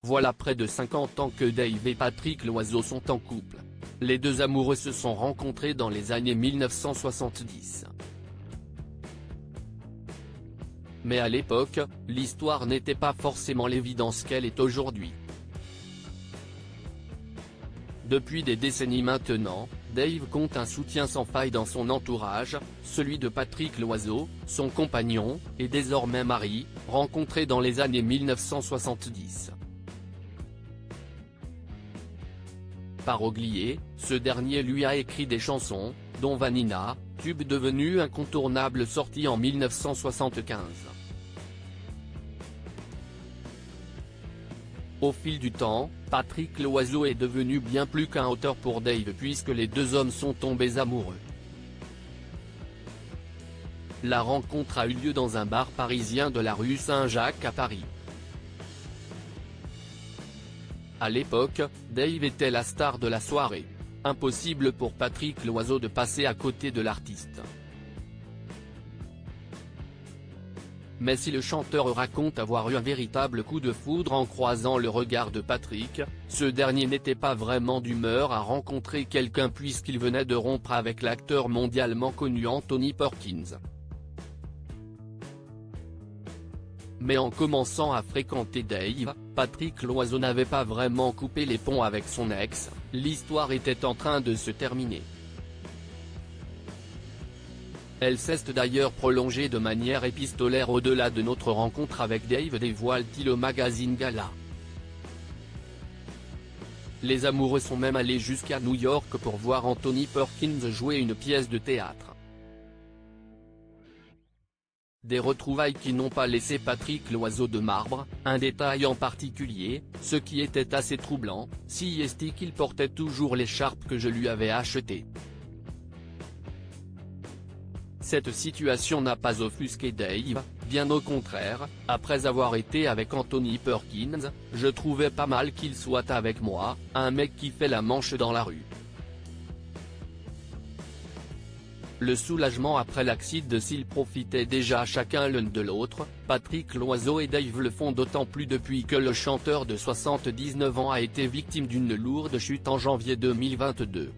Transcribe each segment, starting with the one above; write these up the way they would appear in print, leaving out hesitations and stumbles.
Voilà près de 50 ans que Dave et Patrick Loiseau sont en couple. Les deux amoureux se sont rencontrés dans les années 1970. Mais à l'époque, l'histoire n'était pas forcément l'évidence qu'elle est aujourd'hui. Depuis des décennies maintenant, Dave compte un soutien sans faille dans son entourage, celui de Patrick Loiseau, son compagnon, et désormais mari, rencontré dans les années 1970. Paroglier, ce dernier lui a écrit des chansons, dont Vanina, tube devenu incontournable sorti en 1975. Au fil du temps, Patrick Loiseau est devenu bien plus qu'un auteur pour Dave puisque les deux hommes sont tombés amoureux. La rencontre a eu lieu dans un bar parisien de la rue Saint-Jacques à Paris. À l'époque, Dave était la star de la soirée. Impossible pour Patrick Loiseau de passer à côté de l'artiste. Mais si le chanteur raconte avoir eu un véritable coup de foudre en croisant le regard de Patrick, ce dernier n'était pas vraiment d'humeur à rencontrer quelqu'un puisqu'il venait de rompre avec l'acteur mondialement connu Anthony Perkins. Mais en commençant à fréquenter Dave, Patrick Loiseau n'avait pas vraiment coupé les ponts avec son ex, l'histoire était en train de se terminer. Elle s'est d'ailleurs prolongée de manière épistolaire au-delà de notre rencontre avec Dave, dévoile-t-il au magazine Gala. Les amoureux sont même allés jusqu'à New York pour voir Anthony Perkins jouer une pièce de théâtre. Des retrouvailles qui n'ont pas laissé Patrick Loiseau de marbre, un détail en particulier, ce qui était assez troublant, si est qu'il portait toujours l'écharpe que je lui avais achetée. Cette situation n'a pas offusqué Dave, bien au contraire, après avoir été avec Anthony Perkins, je trouvais pas mal qu'il soit avec moi, un mec qui fait la manche dans la rue. Le soulagement après l'accident s'ils profitaient déjà chacun l'un de l'autre, Patrick Loiseau et Dave le font d'autant plus depuis que le chanteur de 79 ans a été victime d'une lourde chute en janvier 2022.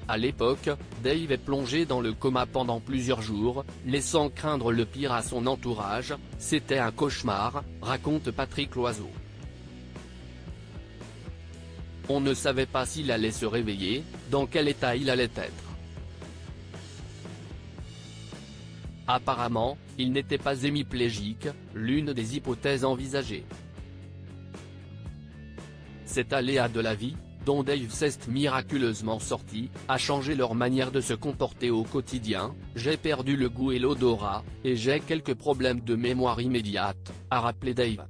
À l'époque, Dave est plongé dans le coma pendant plusieurs jours, laissant craindre le pire à son entourage, c'était un cauchemar, raconte Patrick Loiseau. On ne savait pas s'il allait se réveiller, dans quel état il allait être. Apparemment, il n'était pas hémiplégique, l'une des hypothèses envisagées. Cet aléa de la vie, dont Dave s'est miraculeusement sorti, a changé leur manière de se comporter au quotidien, j'ai perdu le goût et l'odorat, et j'ai quelques problèmes de mémoire immédiate, a rappelé Dave.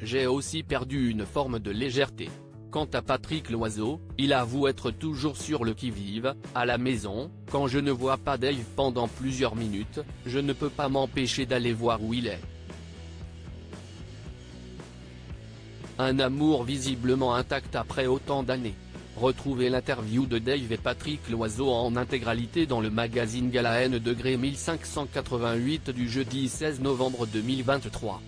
J'ai aussi perdu une forme de légèreté. Quant à Patrick Loiseau, il avoue être toujours sur le qui-vive, à la maison, quand je ne vois pas Dave pendant plusieurs minutes, je ne peux pas m'empêcher d'aller voir où il est. Un amour visiblement intact après autant d'années. Retrouvez l'interview de Dave et Patrick Loiseau en intégralité dans le magazine Gala N° 1588 du jeudi 16 novembre 2023.